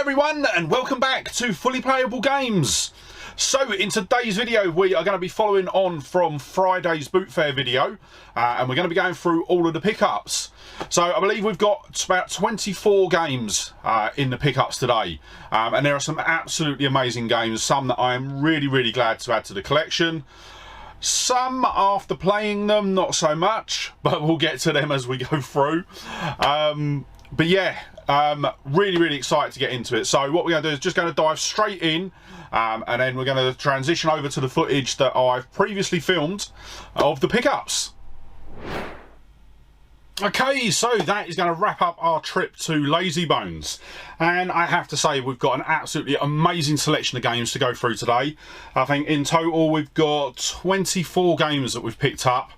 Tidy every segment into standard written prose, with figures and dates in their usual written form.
everyone, and welcome back to Fully Playable Games. So in today's video we are going to be following on from Friday's boot fair video, and we're going to be going through all of the pickups. So I believe we've got about 24 games in the pickups today, and there are some absolutely amazing games, some that I am really glad to add to the collection. Some, after playing them, not so much, but we'll get to them as we go through. But yeah, really excited to get into it. So what we're going to do is just going to dive straight in, and then we're going to transition over to the footage that I've previously filmed of the pickups. Okay, so that is going to wrap up our trip to Lazy Bones, and I have to say we've got an absolutely amazing selection of games to go through today. I think in total we've got 24 games that we've picked up,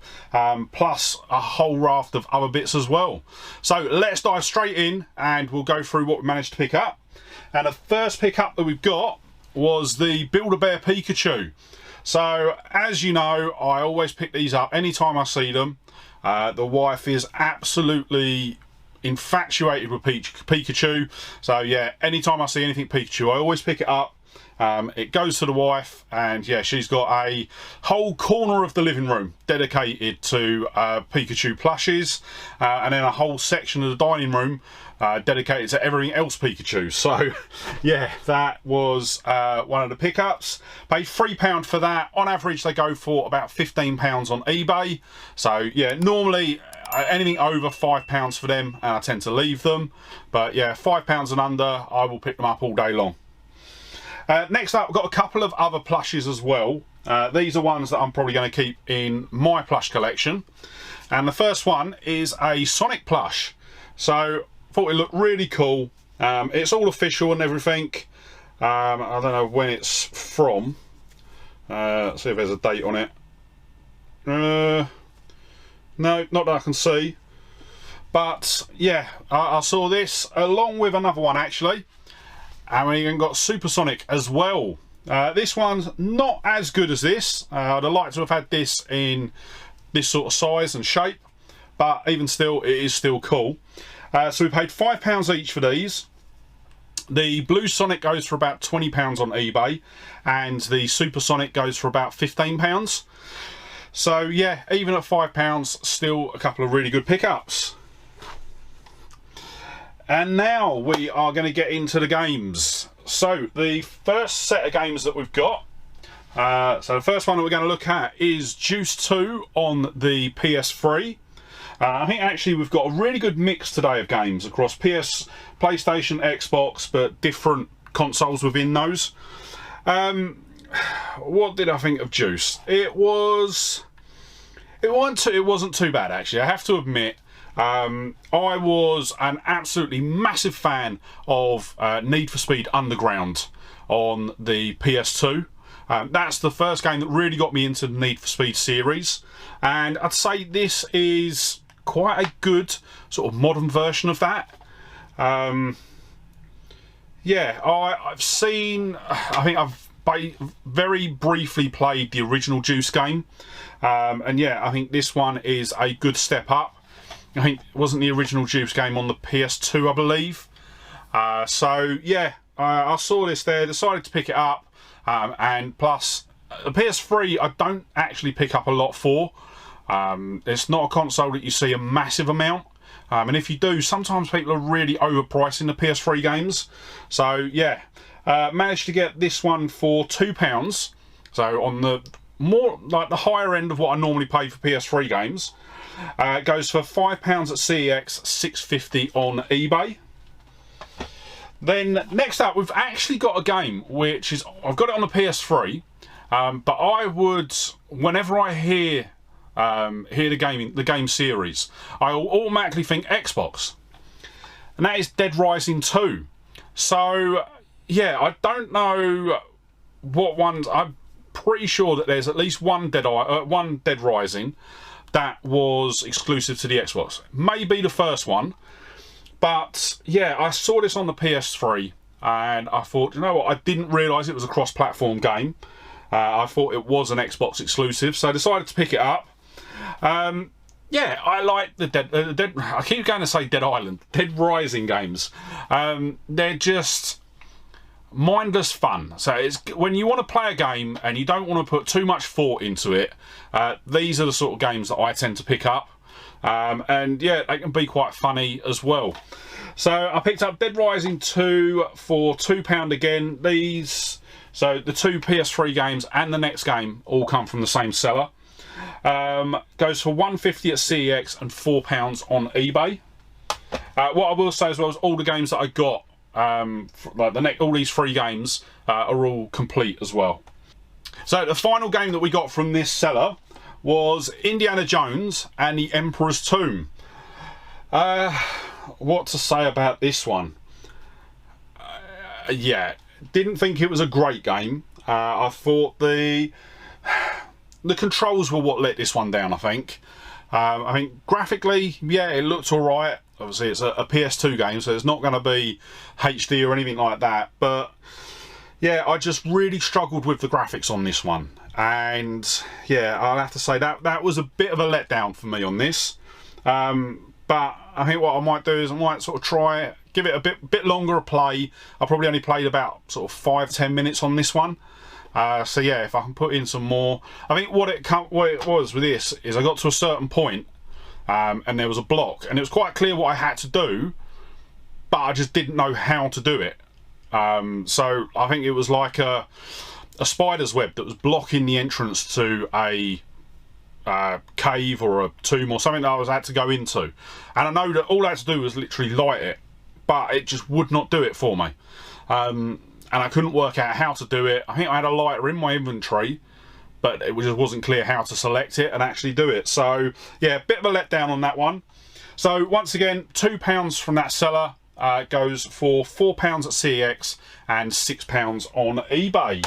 plus a whole raft of other bits as well. So let's dive straight in and we'll go through what we managed to pick up. And the first pickup that we've got was the Build-A-Bear Pikachu. So as you know, I always pick these up anytime I see them. The wife is absolutely infatuated with Pikachu, so yeah, anytime I see anything Pikachu I always pick it up. It goes to the wife, and yeah, she's got a whole corner of the living room dedicated to Pikachu plushes, and then a whole section of the dining room dedicated to everything else Pikachu. So yeah, that was one of the pickups. Paid £3 for that. On average they go for about £15 on eBay, so yeah, normally anything over £5 for them and I tend to leave them, but yeah, £5 and under I will pick them up all day long. Next up, we've got a couple of other plushes as well. These are ones that I'm probably going to keep in my plush collection. And the first one is a Sonic plush. So, thought it looked really cool. It's all official and everything. I don't know when it's from. Let's see if there's a date on it. No, not that I can see. But, yeah, I saw this along with another one actually. And we even got Supersonic as well. This one's not as good as this. I'd have liked to have had this in this sort of size and shape, but even still, it is still cool. So we paid £5 each for these. The Blue Sonic goes for about £20 on eBay, and the Supersonic goes for about £15. So yeah, even at £5, still a couple of really good pickups. And now we are going to get into the games. So the first set of games that we've got, so the first one that we're going to look at is Juice 2 on the PS3. I think actually we've got a really good mix today of games across PS, PlayStation, Xbox, but different consoles within those. What did I think of Juice? It wasn't too bad actually, I have to admit. I was an absolutely massive fan of Need for Speed Underground on the PS2. That's the first game that really got me into the Need for Speed series, and I'd say this is quite a good sort of modern version of that. Yeah, I think I've very briefly played the original Juice game, and yeah, I think this one is a good step up. I think it wasn't the original Juice game on the PS2, I believe. So yeah, I saw this there, decided to pick it up, and plus the PS3 I don't actually pick up a lot for. It's not a console that you see a massive amount, and if you do, sometimes people are really overpricing the PS3 games. So yeah, managed to get this one for £2, so on the more like the higher end of what I normally pay for PS3 games. It goes for £5 at CEX, $6.50 on eBay. Then next up, we've actually got a game which is, I've got it on the PS3, but I would, whenever I hear the game series, I automatically think Xbox, and that is Dead Rising 2. So yeah, I don't know what ones. I'm pretty sure that there's at least one Dead Rising that was exclusive to the Xbox. Maybe the first one, but yeah, I saw this on the PS3 and I thought, you know what, I didn't realise it was a cross-platform game. I thought it was an Xbox exclusive, so I decided to pick it up. Yeah, I like the I keep going to say Dead Island, Dead Rising games. They're just, mindless fun. So it's when you want to play a game and you don't want to put too much thought into it, these are the sort of games that I tend to pick up. And yeah, they can be quite funny as well. So I picked up Dead Rising 2 for £2 again. These, so the 2 PS3 games and the next game all come from the same seller. Goes for £1.50 at CEX and £4 on eBay. What I will say as well is all the games that I got, like all these 3 games are all complete as well. So the final game that we got from this seller was Indiana Jones and the Emperor's Tomb. What to say about this one? Yeah, didn't think it was a great game. I thought the controls were what let this one down, I think. I think graphically, yeah, it looked alright. Obviously it's a PS2 game, so it's not going to be HD or anything like that, but yeah, I just really struggled with the graphics on this one. And yeah, I'll have to say that was a bit of a letdown for me on this. But I think what I might do is I might sort of try it, give it a bit longer a play. I probably only played about sort of 5-10 minutes on this one. So yeah, if I can put in some more. I think what it was with this is I got to a certain point, and there was a block, and it was quite clear what I had to do, but I just didn't know how to do it. So I think it was like a spider's web that was blocking the entrance to a cave or a tomb or something that I had to go into, and I know that all I had to do was literally light it, but it just would not do it for me. And I couldn't work out how to do it. I think I had a lighter in my inventory, but it just wasn't clear how to select it and actually do it. So yeah, bit of a letdown on that one. So once again, £2 from that seller, goes for £4 at CEX and £6 on eBay.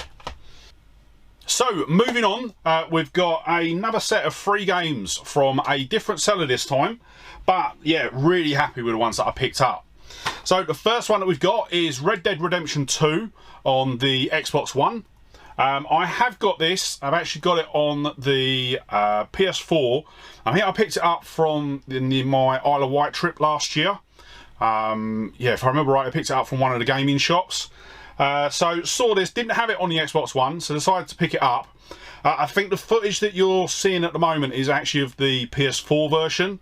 So moving on, we've got another set of 3 games from a different seller this time, but yeah, really happy with the ones that I picked up. So the first one that we've got is Red Dead Redemption 2 on the Xbox One. I have got this. I've actually got it on the PS4. I think I picked it up from my Isle of Wight trip last year. Yeah, if I remember right, I picked it up from one of the gaming shops. So saw this, didn't have it on the Xbox One, so decided to pick it up. I think the footage that you're seeing at the moment is actually of the PS4 version.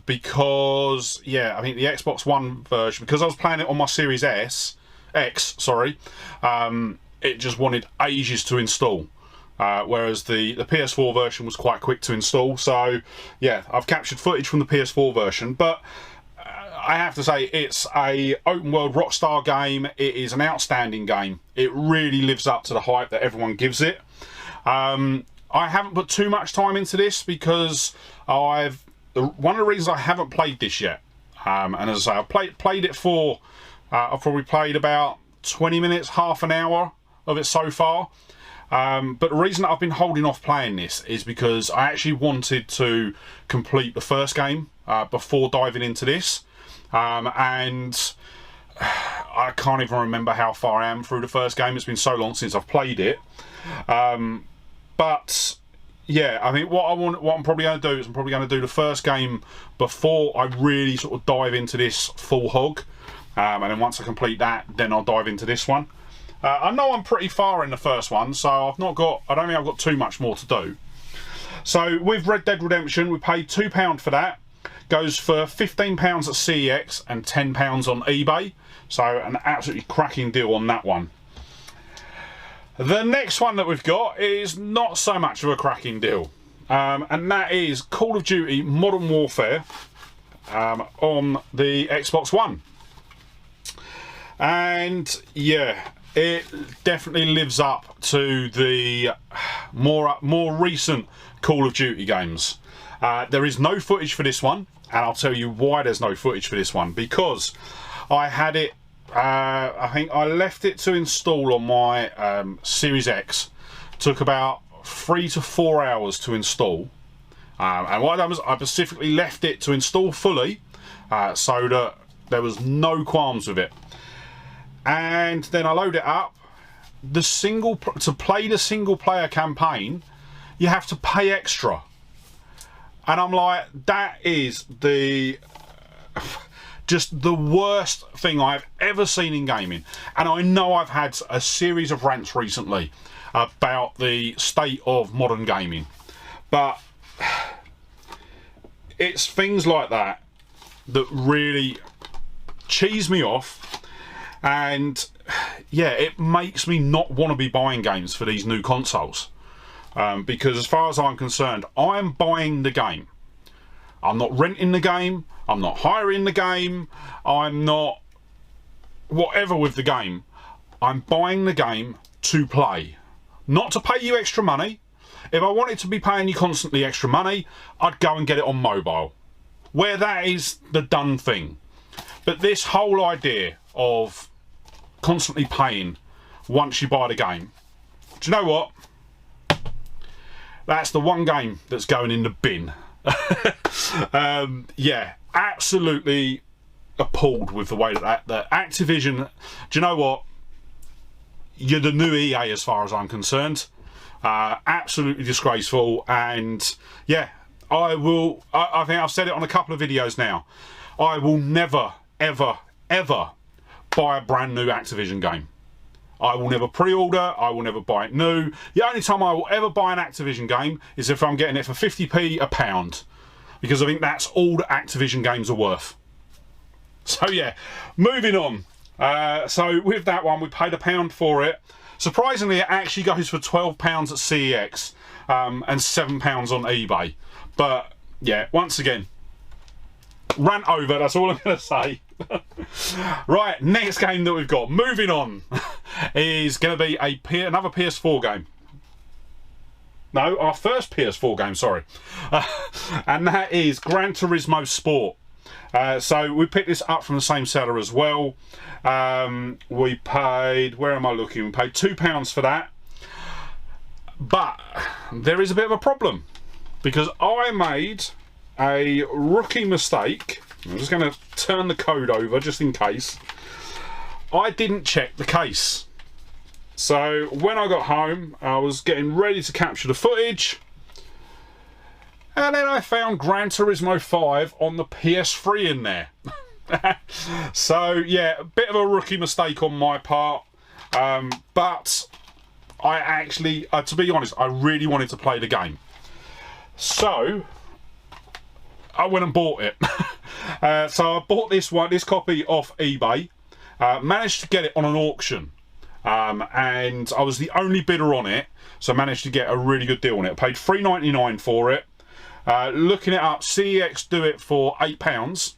Because yeah, I think the Xbox One version, because I was playing it on my Series X, sorry, it just wanted ages to install, whereas the PS4 version was quite quick to install. So yeah, I've captured footage from the PS4 version, but I have to say it's a open world Rockstar game. It is an outstanding game. It really lives up to the hype that everyone gives it. I haven't put too much time into this because one of the reasons I haven't played this yet, and as I say, I've played it for, I've probably played about 20 minutes, half an hour of it so far. But the reason that I've been holding off playing this is because I actually wanted to complete the first game before diving into this. And I can't even remember how far I am through the first game. It's been so long since I've played it. But yeah, I think what I'm probably going to do is I'm probably going to do the first game before I really sort of dive into this full hog, and then once I complete that, then I'll dive into this one. I know I'm pretty far in the first one, so I don't think I've got too much more to do. So with Red Dead Redemption, we paid £2 for that. Goes for £15 at CEX and £10 on eBay. So an absolutely cracking deal on that one. The next one that we've got is not so much of a cracking deal, and that is Call of Duty Modern Warfare on the Xbox One. And yeah, it definitely lives up to the more recent Call of Duty games. There is no footage for this one, and I'll tell you why there's no footage for this one. Because I had it, I think I left it to install on my Series X. Took about 3 to 4 hours to install. And what I done was I specifically left it to install fully, so that there was no qualms with it. And then I load it up. To play the single player campaign, you have to pay extra. And I'm like, that is the Just the worst thing I've ever seen in gaming. And I know I've had a series of rants recently about the state of modern gaming, but it's things like that that really cheese me off, and yeah, it makes me not want to be buying games for these new consoles, because as far as I'm concerned, I'm buying the game. I'm not renting the game, I'm not hiring the game, I'm not whatever with the game. I'm buying the game to play, not to pay you extra money. If I wanted to be paying you constantly extra money, I'd go and get it on mobile, where that is the done thing. But this whole idea of constantly paying once you buy the game, do you know what? That's the one game that's going in the bin. Yeah, absolutely appalled with the way that Activision, do you know what? You're the new EA as far as I'm concerned. Absolutely disgraceful. And yeah, I think I've said it on a couple of videos now, I will never ever buy a brand new Activision game. I will never pre-order, I will never buy it new. The only time I will ever buy an Activision game is if I'm getting it for 50p a pound, because I think that's all that Activision games are worth. So yeah, moving on. So with that one, we paid £1 for it. Surprisingly, it actually goes for £12 at CEX and £7 on eBay. But yeah, once again, rant over, that's all I'm going to say. Right, next game that we've got, moving on, is going to be another PS4 game. No, our first PS4 game, sorry. And that is Gran Turismo Sport. So we picked this up from the same seller as well. We paid, where am I looking? We paid £2 for that. But there is a bit of a problem, because I made a rookie mistake. I'm just going to turn the code over just in case. I didn't check the case. So when I got home, I was getting ready to capture the footage, and then I found Gran Turismo 5 on the PS3 in there. So yeah, a bit of a rookie mistake on my part, but I actually, to be honest, I really wanted to play the game. So I went and bought it. So I bought this copy off eBay, managed to get it on an auction, and I was the only bidder on it, so I managed to get a really good deal on it. I paid $3.99 for it. Looking it up, CEX do it for £8,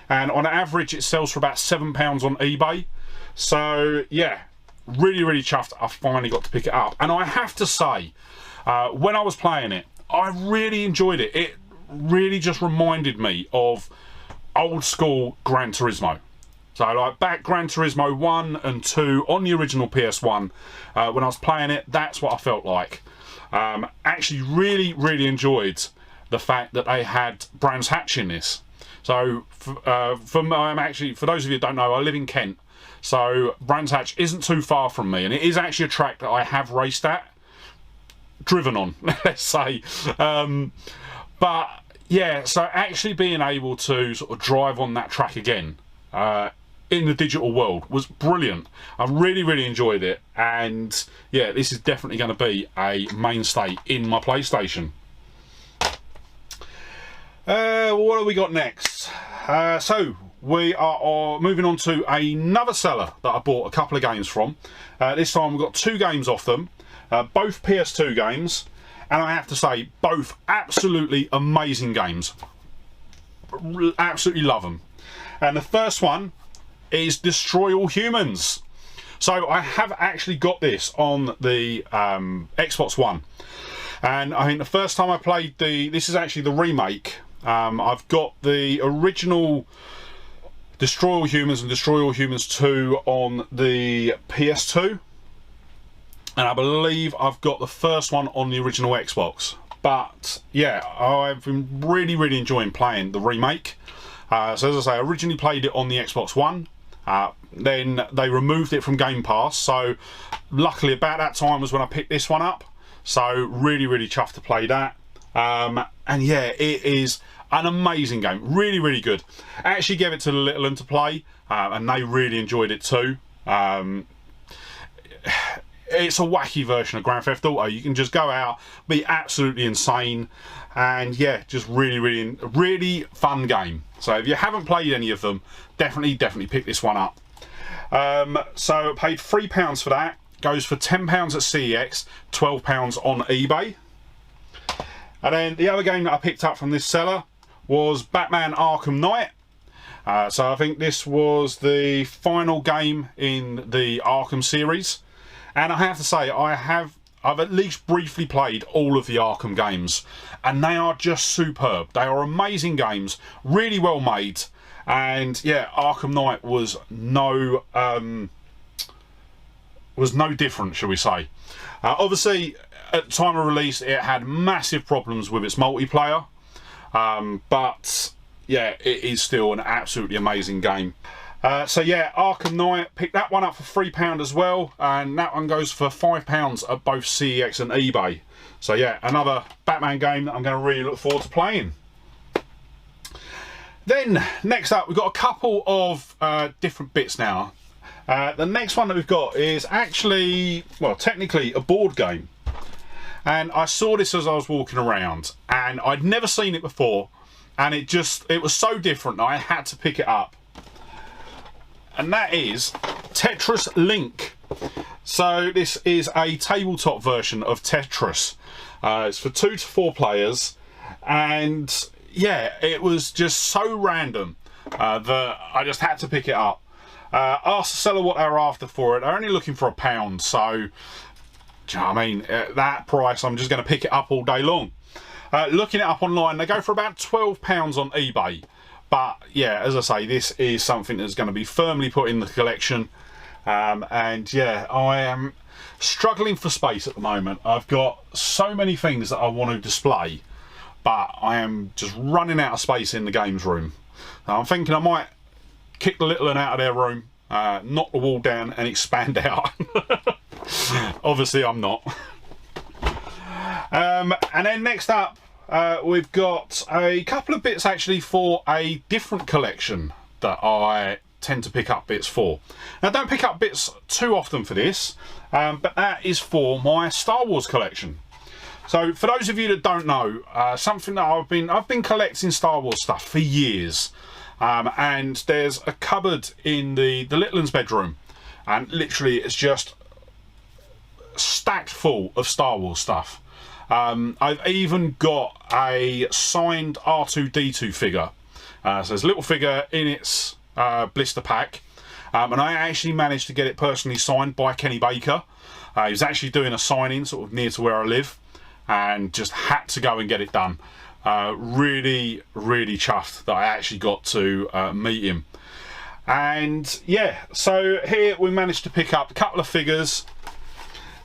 and on average it sells for about £7 on eBay. So yeah, really chuffed I finally got to pick it up. And I have to say, when I was playing it, I really enjoyed it. It really just reminded me of old school Gran Turismo. So like back Gran Turismo 1 and 2 on the original PS1, when I was playing it, that's what I felt like. Actually really enjoyed the fact that they had Brands Hatch in this. So for those of you who don't know, I live in Kent, so Brands Hatch isn't too far from me, and it is actually a track that I have raced at, driven on, let's say. But yeah, so actually being able to sort of drive on that track again in the digital world was brilliant. I really enjoyed it, and yeah, this is definitely going to be a mainstay in my PlayStation. What have we got next? So we are moving on to another seller that I bought a couple of games from. This time we've got 2 games off them, both PS2 games, and I have to say, both absolutely amazing games. Absolutely love them. And the first one is Destroy All Humans. So I have actually got this on the Xbox One, and I think the first time I played this is actually the remake. I've got the original Destroy All Humans and Destroy All Humans 2 on the PS2, and I believe I've got the first one on the original Xbox. But yeah, I've been really enjoying playing the remake. So as I say, I originally played it on the Xbox One, then they removed it from Game Pass, so luckily about that time was when I picked this one up, so really chuffed to play that. And yeah, it is an amazing game, really, really good. I actually gave it to the little one to play, and they really enjoyed it too. It's a wacky version of Grand Theft Auto. You can just go out, be absolutely insane, and yeah, just really, really, really fun game. So if you haven't played any of them, definitely pick this one up. So I paid £3 for that. Goes for £10 at CEX, £12 on eBay. And then the other game that I picked up from this seller was Batman Arkham Knight. So I think this was the final game in the Arkham series. And I have to say, I've at least briefly played all of the Arkham games. And they are just superb. They are amazing games, really well made. And yeah, Arkham Knight was no different, shall we say. Obviously, at the time of release, it had massive problems with its multiplayer. But yeah, it is still an absolutely amazing game. So yeah, Arkham Knight, picked that one up for £3 as well, and that one goes for £5 at both CEX and eBay. So yeah, another Batman game that I'm going to really look forward to playing. Then, next up, we've got a couple of different bits now. The next one that we've got is actually, well, technically a board game. And I saw this as I was walking around, and I'd never seen it before, and it was so different that I had to pick it up. And that is Tetris Link. So this is a tabletop version of Tetris. It's for 2 to 4 players, and yeah, it was just so random that I just had to pick it up. Asked the seller what they were after for it. They're only looking for £1, so do you know what I mean? At that price, I'm just going to pick it up all day long. Looking it up online, they go for about £12 on eBay. But yeah, as I say, this is something that's going to be firmly put in the collection. And yeah, I am struggling for space at the moment. I've got so many things that I want to display, but I am just running out of space in the games room. Now, I'm thinking I might kick the little one out of their room, knock the wall down and expand out. Obviously I'm not. And then next up, we've got a couple of bits actually for a different collection that I tend to pick up bits for. Now, I don't pick up bits too often for this, but that is for my Star Wars collection. So for those of you that don't know, something that I've been collecting Star Wars stuff for years, and there's a cupboard in the little one's bedroom, and literally it's just stacked full of Star Wars stuff. I've even got a signed R2-D2 figure. So there's a little figure in its blister pack, and I actually managed to get it personally signed by Kenny Baker. He was actually doing a signing sort of near to where I live, and just had to go and get it done. Really, really chuffed that I actually got to meet him. And yeah, so here we managed to pick up a couple of figures.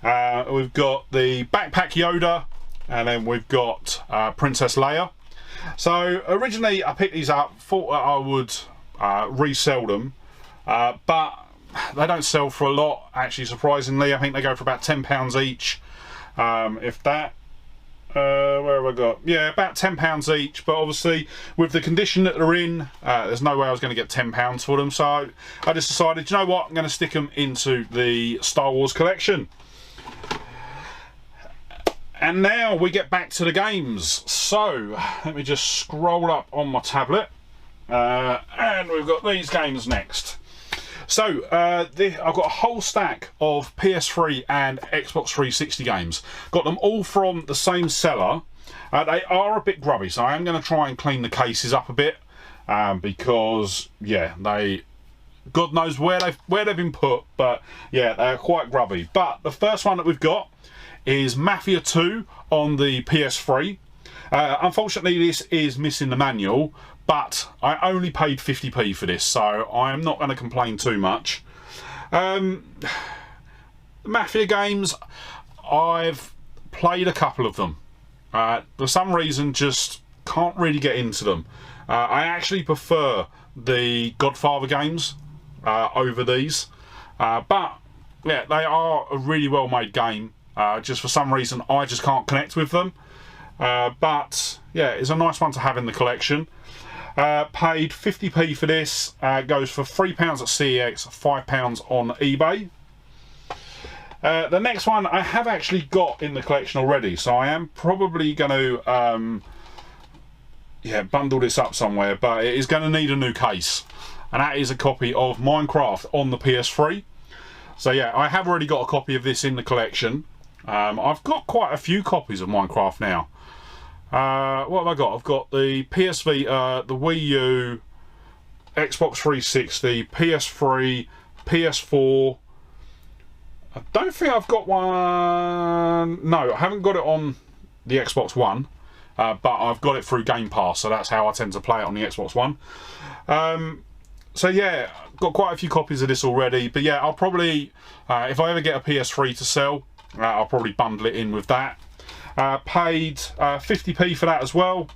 We've got the Backpack Yoda, and then we've got Princess Leia. So originally I picked these up, thought that I would resell them, but they don't sell for a lot, actually, surprisingly. I think they go for about £10 each, if that. Where have I got? Yeah, about £10 each, but obviously with the condition that they're in, there's no way I was going to get £10 for them, so I just decided, you know what, I'm going to stick them into the Star Wars collection. And now we get back to the games. So let me just scroll up on my tablet, and we've got these games next. So I've got a whole stack of PS3 and Xbox 360 games. Got them all from the same seller. They are a bit grubby, so I am going to try and clean the cases up a bit, because yeah, God knows where they've been put, but yeah, they're quite grubby. But the first one that we've got is Mafia 2 on the PS3. Unfortunately, this is missing the manual, but I only paid 50p for this, so I am not going to complain too much. Mafia games, I've played a couple of them. For some reason, just can't really get into them. I actually prefer the Godfather games over these, but yeah, they are a really well made game. Just for some reason, I just can't connect with them. but yeah, it's a nice one to have in the collection. Paid 50p for this. Goes for £3 at CEX, £5 on eBay. The next one I have actually got in the collection already, so I am probably going to bundle this up somewhere, but it is going to need a new case, and that is a copy of Minecraft on the PS3. So yeah, I have already got a copy of this in the collection. I've got quite a few copies of Minecraft now. What have I got? I've got the PS Vita, the Wii U, Xbox 360, PS3, PS4. I don't think I've got one. No, I haven't got it on the Xbox One, but I've got it through Game Pass, so that's how I tend to play it on the Xbox One. So yeah, got quite a few copies of this already, but yeah, I'll probably, if I ever get a PS3 to sell, I'll probably bundle it in with that. Paid 50p for that as well.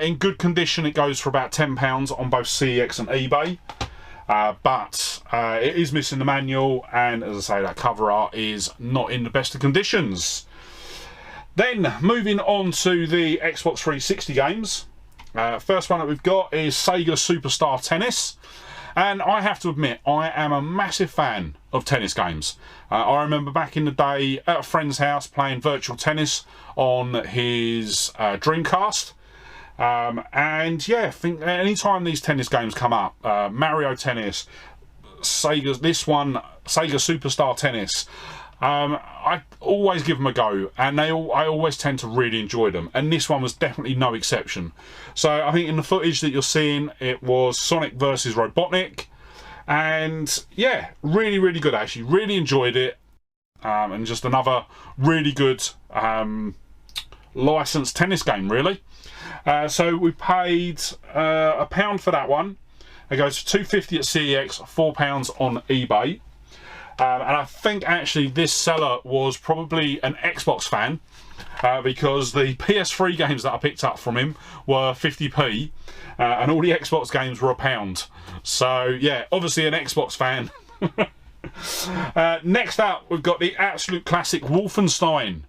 In good condition, it goes for about £10 on both CEX and eBay. But it is missing the manual, and as I say, that cover art is not in the best of conditions. Then, moving on to the Xbox 360 games. First one that we've got is Sega Superstar Tennis. And I have to admit, I am a massive fan of tennis games. I remember back in the day at a friend's house playing virtual tennis on his Dreamcast. And yeah, I think anytime these tennis games come up, Mario Tennis, Sega Superstar Tennis, I always give them a go, and I always tend to really enjoy them, and this one was definitely no exception. So I think in the footage that you're seeing, it was Sonic versus Robotnik, and yeah, really good actually, really enjoyed it, and just another really good licensed tennis game really. So we paid £1 for that one. It goes for £2.50 at CEX, £4 on eBay. And I think actually this seller was probably an Xbox fan, because the PS3 games that I picked up from him were 50p, and all the Xbox games were £1. So yeah, obviously an Xbox fan. Next up, we've got the absolute classic Wolfenstein.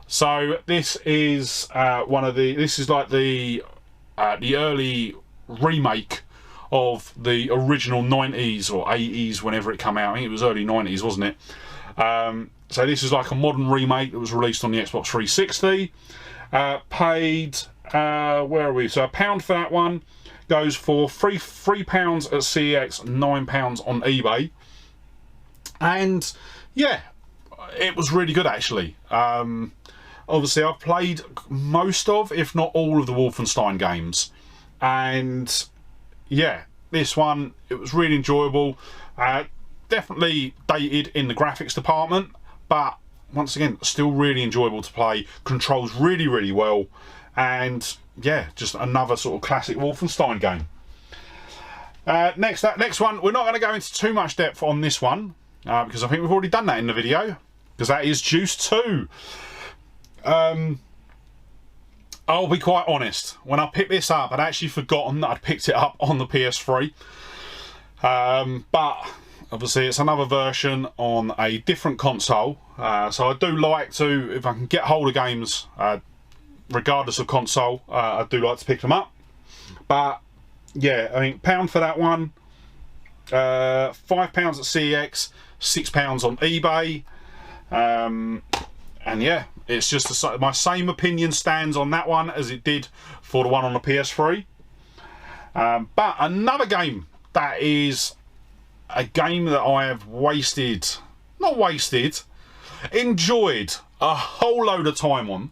So this is this is like the early remake of the original 90s or 80s, whenever it came out. I think it was early 90s, wasn't it? So this is like a modern remake that was released on the Xbox 360. Paid, where are we? So £1 for that one. Goes for £3 at CEX, £9 on eBay. And yeah, it was really good actually. Obviously I've played most of, if not all of the Wolfenstein games. And yeah, this one, it was really enjoyable. Definitely dated in the graphics department, but once again, still really enjoyable to play. Controls really well, and yeah, just another sort of classic Wolfenstein game. Next one, we're not going to go into too much depth on this one, because I think we've already done that in the video, because that is Juice 2. I'll be quite honest, when I picked this up, I'd actually forgotten that I'd picked it up on the PS3. But obviously it's another version on a different console. So I do like to, if I can get hold of games, regardless of console, I do like to pick them up. But yeah, I think £1 for that one, £5 at CEX, £6 on eBay. And yeah, it's just my same opinion stands on that one as it did for the one on the PS3. But another game that is a game that I have enjoyed a whole load of time on,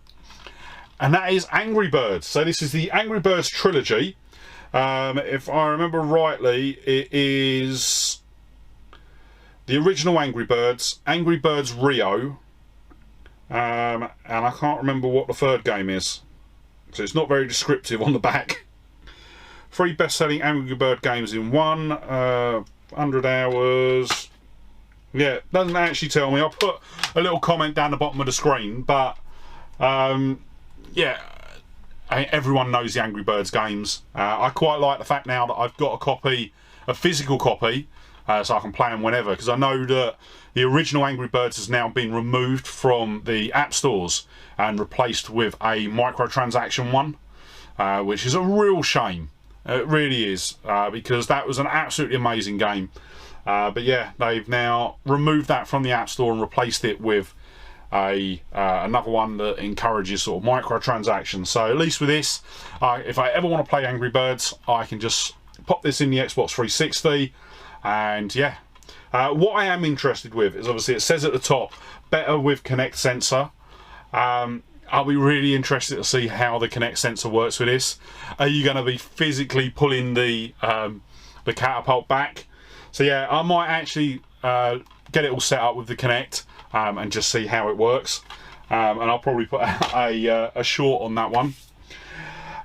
and that is Angry Birds. So this is the Angry Birds trilogy. If I remember rightly, it is the original Angry Birds Rio, and I can't remember what the third game is, so it's not very descriptive on the back. 3 best-selling Angry Bird games in one, 100 hours. Yeah, doesn't actually tell me. I'll put a little comment down the bottom of the screen, but yeah, everyone knows the Angry Birds games. I quite like the fact now that I've got a physical copy so I can play them whenever, because I know that the original Angry Birds has now been removed from the app stores and replaced with a microtransaction one, which is a real shame. It really is, because that was an absolutely amazing game. But yeah, they've now removed that from the app store and replaced it with another one that encourages sort of microtransactions. So at least with this, if I ever want to play Angry Birds, I can just pop this in the Xbox 360. And yeah, what I am interested with is, obviously it says at the top, better with Kinect sensor. I'll be really interested to see how the Kinect sensor works with this. Are you going to be physically pulling the catapult back? So yeah, I might actually get it all set up with the Kinect and just see how it works. And I'll probably put a short on that one.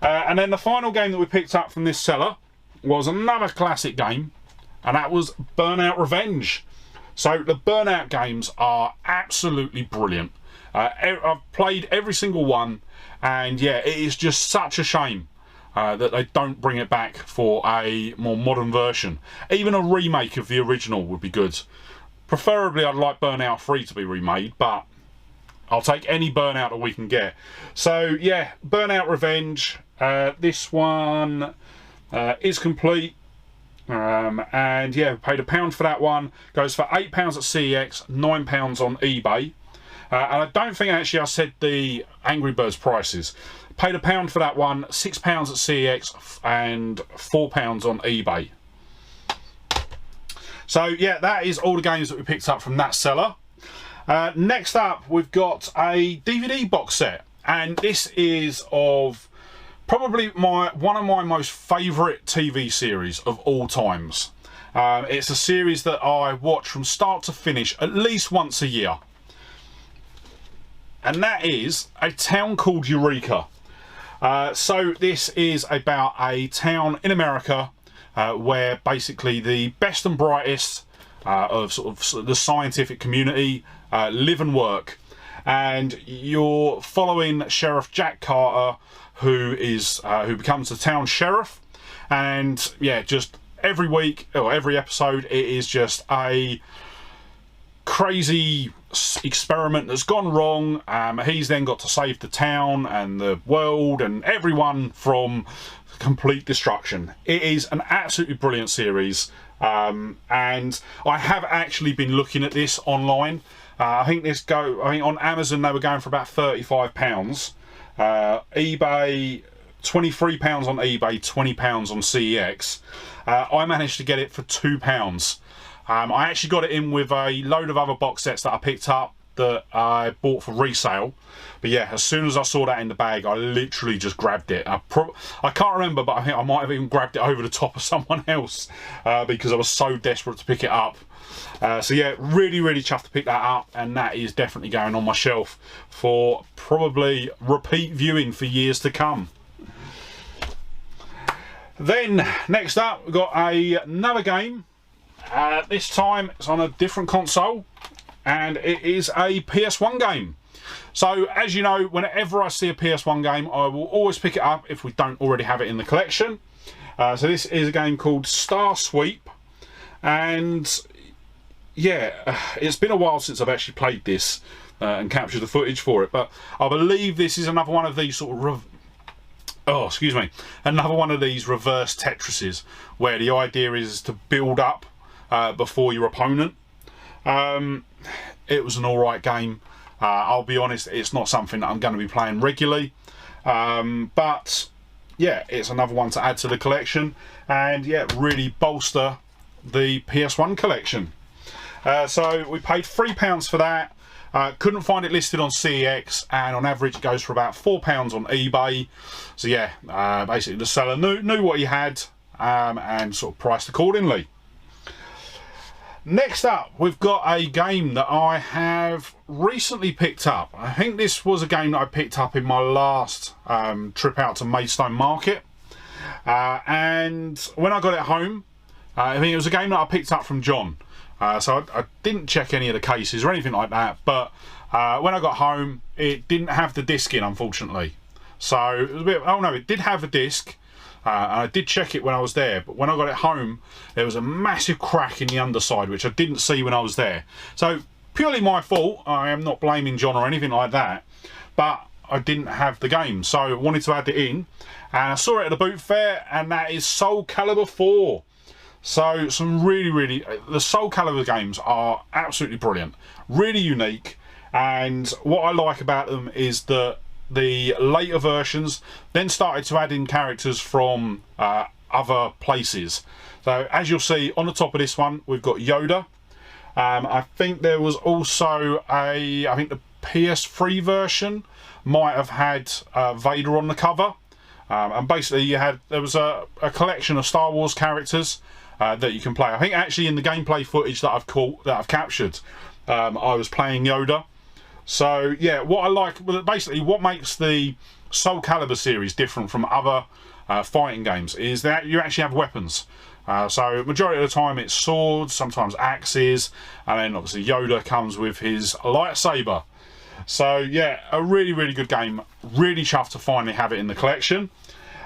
And then the final game that we picked up from this seller was another classic game, and that was Burnout Revenge. So the Burnout games are absolutely brilliant. I've played every single one, and yeah, it is just such a shame that they don't bring it back for a more modern version. Even a remake of the original would be good. Preferably I'd like Burnout 3 to be remade, but I'll take any Burnout that we can get. So yeah, Burnout Revenge, this one is complete. And yeah, paid £1 for that one. Goes for £8 at CEX, £9 on eBay. And I don't think actually I said the Angry Birds prices. Paid £1 for that one, £6 at CEX, and £4 on eBay. So yeah, that is all the games that we picked up from that seller. Next up, we've got a DVD box set, and this is of probably one of my most favourite TV series of all times. It's a series that I watch from start to finish at least once a year. And that is A Town Called Eureka. So this is about a town in America where basically the best and brightest of sort of the scientific community live and work. And you're following Sheriff Jack Carter, who becomes the town sheriff. And yeah, just every week or every episode, it is just a crazy experiment that's gone wrong. He's then got to save the town and the world and everyone from complete destruction. It is an absolutely brilliant series, and I have actually been looking at this online. I think on Amazon they were going for about £35. eBay, £23 on eBay, £20 on CEX. I managed to get it for £2. I actually got it in with a load of other box sets that I picked up that I bought for resale. But yeah, as soon as I saw that in the bag, I literally just grabbed it. I can't remember, but I think I might have even grabbed it over the top of someone else because I was so desperate to pick it up. So yeah, really, really chuffed to pick that up, and that is definitely going on my shelf for probably repeat viewing for years to come. Then, next up, we've got another game. This time it's on a different console, and it is a PS1 game. So as you know, whenever I see a PS1 game, I will always pick it up if we don't already have it in the collection. So this is a game called Star Sweep, and yeah, it's been a while since I've actually played this and captured the footage for it, but I believe this is another one of these sort of another one of these reverse Tetrises, where the idea is to build up before your opponent. It was an alright game. I'll be honest, it's not something that I'm going to be playing regularly, but yeah, it's another one to add to the collection, and yeah, really bolster the PS1 collection. So we paid £3 for that. Couldn't find it listed on CEX, and on average it goes for about £4 on eBay. So yeah, basically the seller knew what he had and sort of priced accordingly. Next up, we've got a game that I have recently picked up. I think this was a game that I picked up in my last trip out to Maidstone Market. And when I got it home, I mean, it was a game that I picked up from John. So I didn't check any of the cases or anything like that. But when I got home, it didn't have the disc in, unfortunately. So it was a bit, oh no, it did have a disc. And I did check it when I was there, but when I got it home, there was a massive crack in the underside, which I didn't see when I was there. So purely my fault. I am not blaming John or anything like that, but I didn't have the game, so I wanted to add it in. And I saw it at the boot fair, and that is Soul Calibur 4. So some really, the Soul Calibur games are absolutely brilliant, really unique. And what I like about them is that the later versions then started to add in characters from other places. So as you'll see on the top of this one, we've got Yoda. I think there was also I think the PS3 version might have had Vader on the cover. And basically there was a collection of Star Wars characters that you can play. I think actually in the gameplay footage that I've captured, I was playing Yoda. So yeah, what I like, basically what makes the Soul Calibur series different from other fighting games is that you actually have weapons. So majority of the time it's swords, sometimes axes, and then obviously Yoda comes with his lightsaber. So yeah, a really good game. Really chuffed to finally have it in the collection.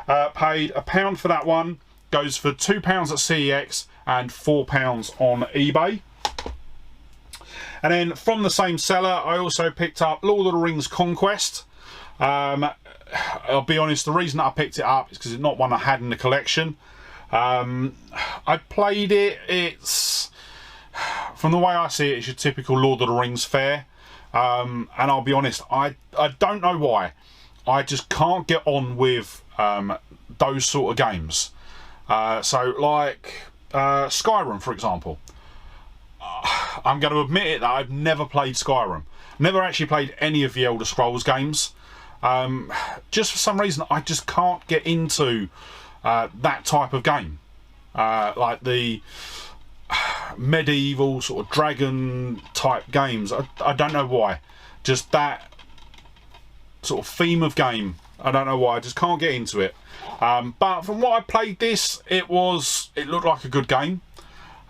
Paid £1 for that one. Goes for £2 at CEX and £4 on eBay. And then from the same seller, I also picked up Lord of the Rings Conquest. I'll be honest, the reason that I picked it up is because it's not one I had in the collection. I played it. It's, from the way I see it, it's your typical Lord of the Rings fare. And I'll be honest, I don't know why. I just can't get on with those sort of games. So like Skyrim, for example. I'm going to admit it that I've never played Skyrim. Never actually played any of the Elder Scrolls games. Just for some reason, I just can't get into that type of game. Like the medieval sort of dragon type games. I don't know why. Just that sort of theme of game. I don't know why. I just can't get into it. But from what I played this, it looked like a good game.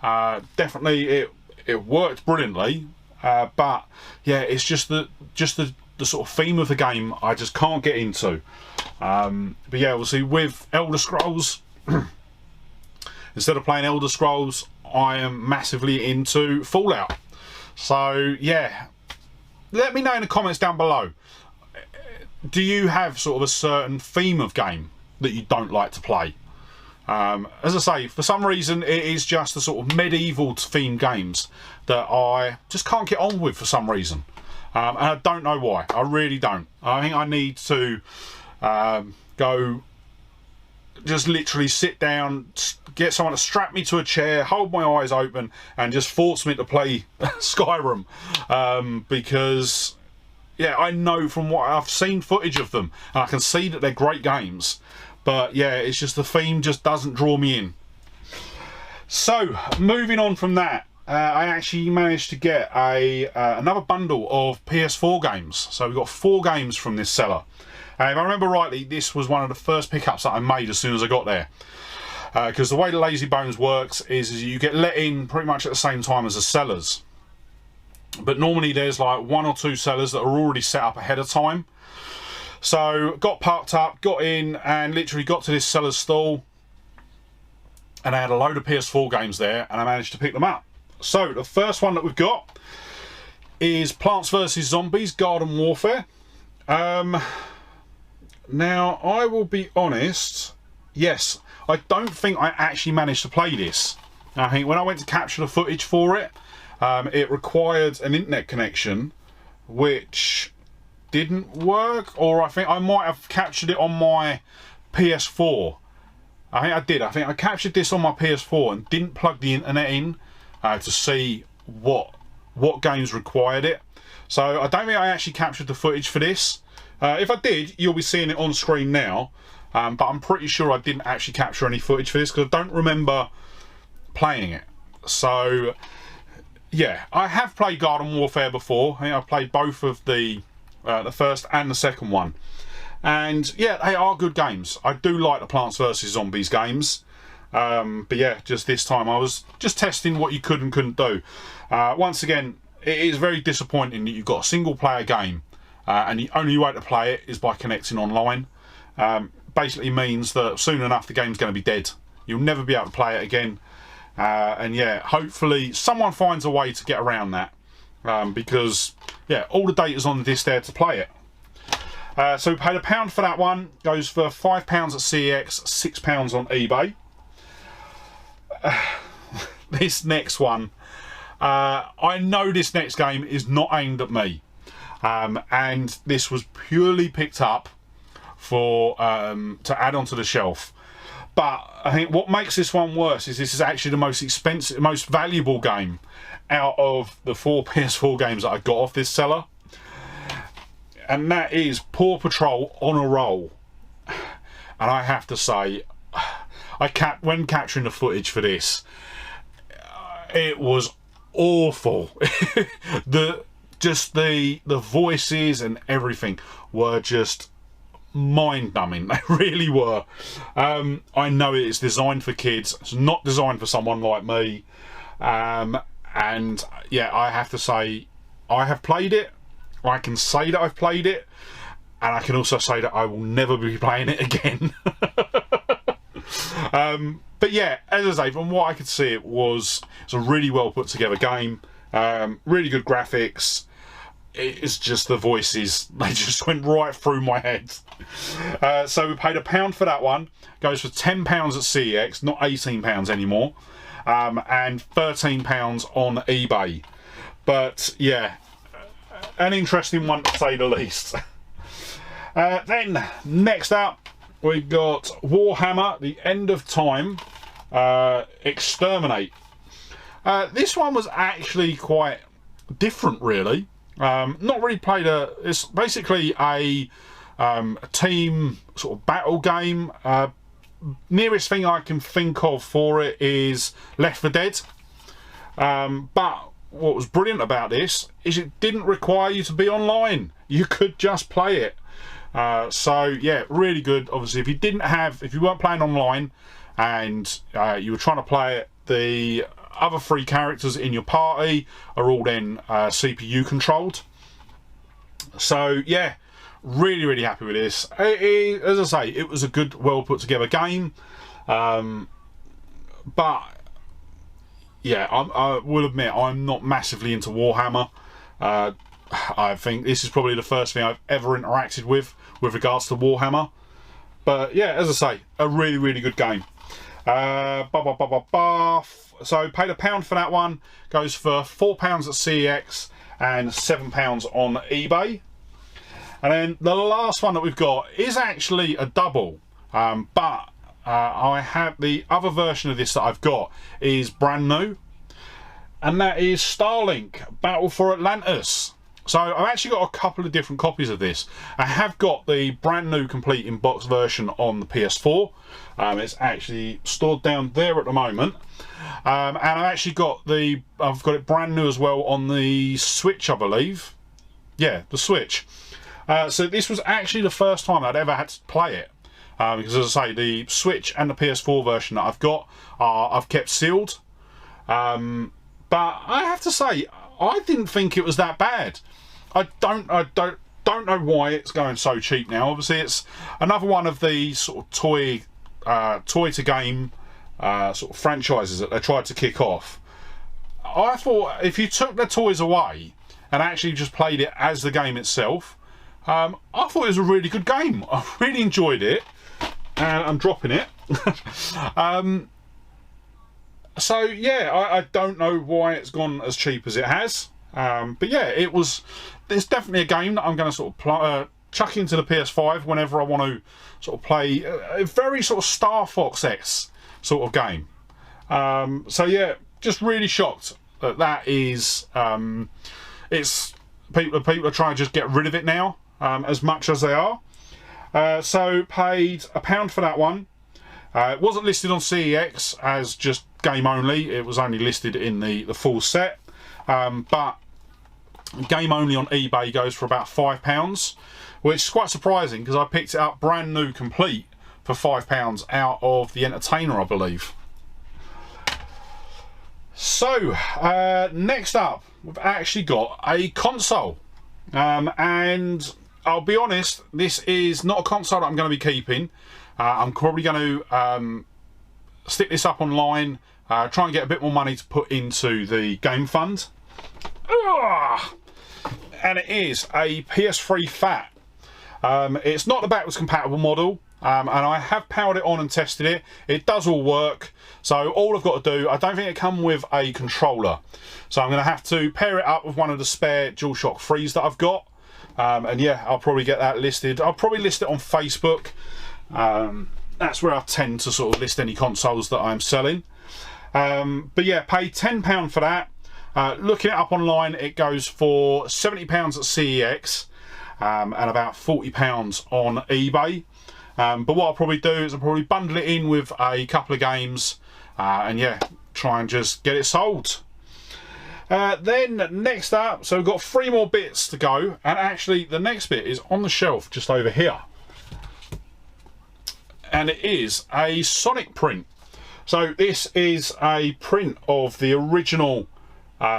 Definitely it worked brilliantly. But yeah, it's just the sort of theme of the game I just can't get into. But yeah, obviously with Elder Scrolls, instead of playing Elder Scrolls, I am massively into Fallout. So yeah, let me know in the comments down below. Do you have sort of a certain theme of game that you don't like to play? As I say, for some reason it is just the sort of medieval themed games that I just can't get on with for some reason. And I don't know why. I really don't. I think I need to go, just literally sit down, get someone to strap me to a chair, hold my eyes open, and just force me to play Skyrim. Because, yeah, I know from what I've seen footage of them, and I can see that they're great games. But yeah, it's just the theme just doesn't draw me in. So, moving on from that, I actually managed to get another bundle of PS4 games. So we've got 4 games from this seller. If I remember rightly, this was one of the first pickups that I made as soon as I got there. Because the way the Lazy Bones works is you get let in pretty much at the same time as the sellers. But normally there's like 1 or 2 sellers that are already set up ahead of time. So got parked up, got in, and literally got to this seller's stall, and I had a load of PS4 games there, and I managed to pick them up. So the first one that we've got is Plants vs Zombies Garden Warfare. Now I will be honest, yes, I don't think I actually managed to play this. I think when I went to capture the footage for it, it required an internet connection which didn't work, or I think I might have captured it on my PS4. I think I did. I think I captured this on my PS4 and didn't plug the internet in to see what games required it. So I don't think I actually captured the footage for this. If I did, you'll be seeing it on screen now, but I'm pretty sure I didn't actually capture any footage for this because I don't remember playing it. So yeah, I have played Garden Warfare before. I think I've played both of the first and the second one, and yeah, they are good games. I do like the Plants vs Zombies games, but yeah, just this time I was just testing what you could and couldn't do. Once again, it is very disappointing that you've got a single player game and the only way to play it is by connecting online. basically means that soon enough the game's going to be dead. You'll never be able to play it again. And yeah, hopefully someone finds a way to get around that. Because yeah, all the data's on this there to play it. So we paid £1 for that one. Goes for £5 at CEX, £6 on eBay. This next one, I know this next game is not aimed at me, and this was purely picked up for to add onto the shelf. But I think what makes this one worse is this is actually the most expensive, most valuable game out of the 4 PS4 games that I got off this seller, and that is Paw Patrol on a Roll. And I have to say, when capturing the footage for this, it was awful. the voices and everything were just mind-numbing. They really were. I know it's designed for kids. It's not designed for someone like me. And yeah, I have to say, I have played it. I can say that I've played it, and I can also say that I will never be playing it again. But yeah, as I say, from what I could see, it's a really well put together game. Really good graphics. It's just the voices, they just went right through my head. So we paid £1 for that one. Goes for £10 at CEX, not £18 anymore, and £13 on eBay. But yeah, an interesting one to say the least. Then next up, we got Warhammer: The End of Time, Exterminate. This one was actually quite different, really. Not really played it's basically a team sort of battle game. Nearest thing I can think of for it is Left 4 Dead. But what was brilliant about this is it didn't require you to be online. You could just play it. So yeah, really good. Obviously, if you weren't playing online and you were trying to play it, the other 3 characters in your party are all then CPU controlled. So yeah, really happy with this. As I say, it was a good, well put together game. But yeah, I will admit I'm not massively into Warhammer. I think this is probably the first thing I've ever interacted with regards to Warhammer. But yeah, as I say, a really good game. So paid £1 for that one. Goes for £4 at CEX and £7 on eBay. And then the last one that we've got is actually a double, but I have the other version of this that I've got is brand new, and that is Starlink Battle for Atlantis. So I've actually got a couple of different copies of this. I have got the brand new complete in box version on the PS4. It's actually stored down there at the moment, and I've actually got I've got it brand new as well on the Switch, I believe. Yeah, the Switch. So this was actually the first time I'd ever had to play it, because as I say, the Switch and the PS4 version that I've got I've kept sealed. But I have to say, I didn't think it was that bad. I don't know why it's going so cheap now. Obviously, it's another one of the sort of toy to game sort of franchises that they tried to kick off. I thought if you took the toys away and actually just played it as the game itself, I thought it was a really good game. I really enjoyed it, and I'm dropping it. So yeah, I don't know why it's gone as cheap as it has, but yeah, it's definitely a game that I'm going to sort of chuck into the PS5 whenever I want to sort of play a very sort of Star Fox-esque sort of game. So yeah, just really shocked that is it's people are trying to just get rid of it now, as much as they are. So paid £1 for that one. It wasn't listed on CEX as just game only. It was only listed in the full set, but game only on eBay goes for about £5, which is quite surprising because I picked it up brand new complete for £5 out of the Entertainer, I believe. So next up, we've actually got a console, and I'll be honest, this is not a console that I'm going to be keeping. I'm probably going to stick this up online, try and get a bit more money to put into the game fund. And it is a PS3 Fat. It's not the backwards compatible model, and I have powered it on and tested it. It does all work. So all I've got to do, I don't think it comes with a controller. So I'm going to have to pair it up with one of the spare DualShock 3s that I've got. And yeah, I'll probably get that listed. I'll probably list it on Facebook. That's where I tend to sort of list any consoles that I'm selling. But yeah, paid £10 for that. Looking it up online, it goes for £70 at CEX and about £40 on eBay. But what I'll probably do is I'll probably bundle it in with a couple of games and yeah, try and just get it sold. Then next up, so we've got 3 more bits to go, and actually the next bit is on the shelf just over here. And it is a Sonic print. So this is a print of the original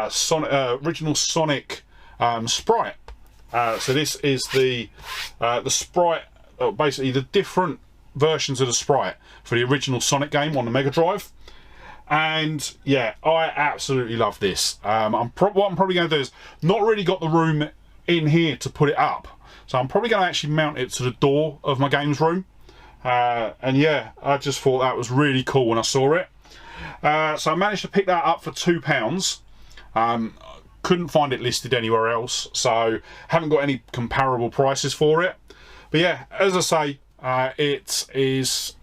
Sonic sprite. So this is the sprite, basically the different versions of the sprite for the original Sonic game on the Mega Drive. And yeah, I absolutely love this. What I'm probably going to do is not really got the room in here to put it up, so I'm probably going to actually mount it to the door of my games room. And yeah, I just thought that was really cool when I saw it. So I managed to pick that up for £2. Couldn't find it listed anywhere else, so haven't got any comparable prices for it. But yeah, as I say, it is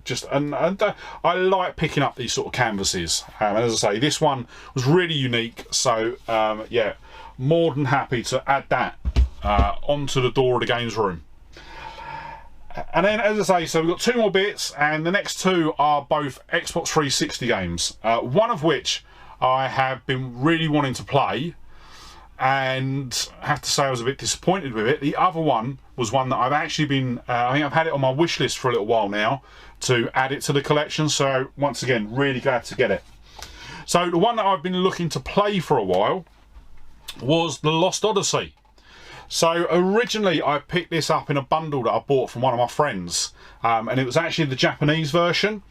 just, and I like picking up these sort of canvases. And as I say, this one was really unique, so yeah, more than happy to add that onto the door of the games room. And then, as I say, so we've got 2 more bits, and the next 2 are both Xbox 360 games, one of which I have been really wanting to play, and I have to say I was a bit disappointed with it. The other one was one that I've actually been, I think I've had it on my wish list for a little while now to add it to the collection, so once again, really glad to get it. So the one that I've been looking to play for a while was The Lost Odyssey. So originally I picked this up in a bundle that I bought from one of my friends, and it was actually the Japanese version,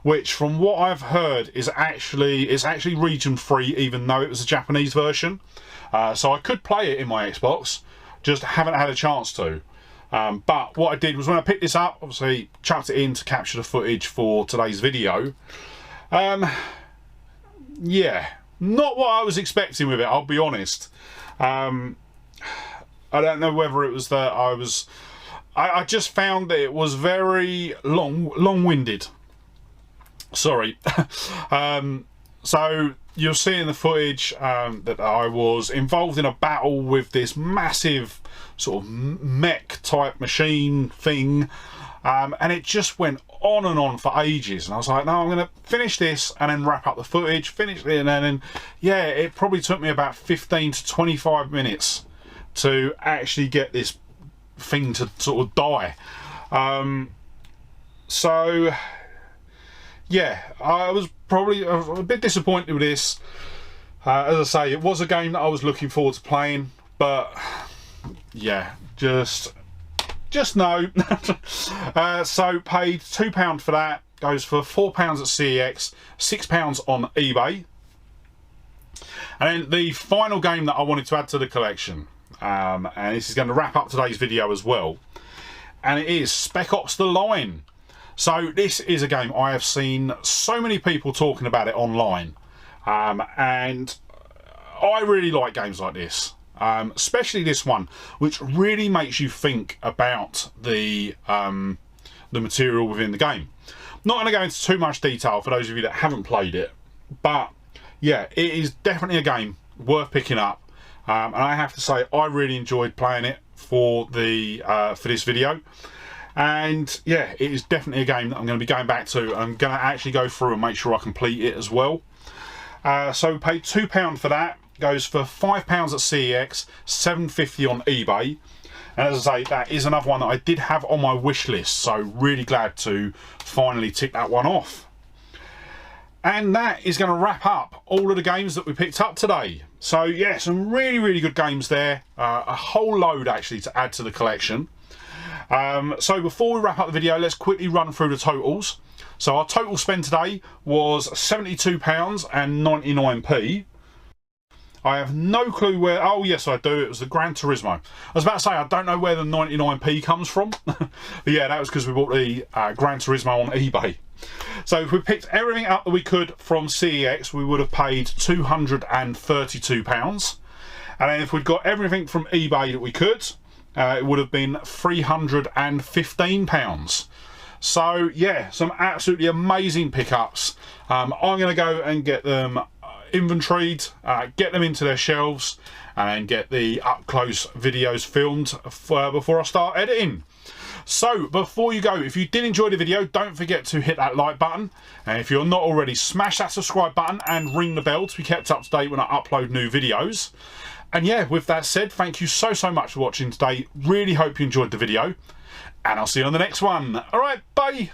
which from what I've heard is actually region free, even though it was a Japanese version. So I could play it in my Xbox, just haven't had a chance to. But what I did was when I picked this up, obviously chucked it in to capture the footage for today's video. Yeah, not what I was expecting with it, I'll be honest. I don't know whether it was that I just found that it was very long-winded. Sorry. So you'll see in the footage that I was involved in a battle with this massive sort of mech type machine thing, and it just went on and on for ages, and I was like, no, I'm going to finish this and then wrap up the footage, finish it, and then yeah, it probably took me about 15 to 25 minutes to actually get this thing to sort of die. So yeah, I was probably a bit disappointed with this. As I say, it was a game that I was looking forward to playing, but yeah, just no. So paid £2 for that. Goes for £4 at CEX, £6 on eBay. And then the final game that I wanted to add to the collection, and this is going to wrap up today's video as well, and it is Spec Ops: The Line. So this is a game I have seen so many people talking about it online, and I really like games like this, especially this one, which really makes you think about the material within the game. Not going to go into too much detail for those of you that haven't played it, but yeah, it is definitely a game worth picking up, and I have to say I really enjoyed playing it for this video. And yeah, it is definitely a game that I'm going to be going back to. I'm going to actually go through and make sure I complete it as well. So we paid £2 for that. Goes for £5 at CEX, $7.50 on eBay. And as I say, that is another one that I did have on my wish list. So really glad to finally tick that one off. And that is going to wrap up all of the games that we picked up today. So yeah, some really good games there. A whole load actually to add to the collection. So before we wrap up the video, let's quickly run through the totals. So our total spend today was £72.99. I have no clue where. Oh yes, I do. It was the Gran Turismo. I was about to say I don't know where the 99p comes from. But yeah, that was because we bought the Gran Turismo on eBay. So if we picked everything up that we could from CEX, we would have paid £232. And then if we'd got everything from eBay that we could, it would have been £315. So yeah, some absolutely amazing pickups. I'm going to go and get them inventoried, get them into their shelves, and then get the up close videos filmed before I start editing. So before you go, if you did enjoy the video, don't forget to hit that like button, and if you're not already, smash that subscribe button and ring the bell to be kept up to date when I upload new videos. And yeah, with that said, thank you so much for watching today. Really hope you enjoyed the video, and I'll see you on the next one. All right, bye.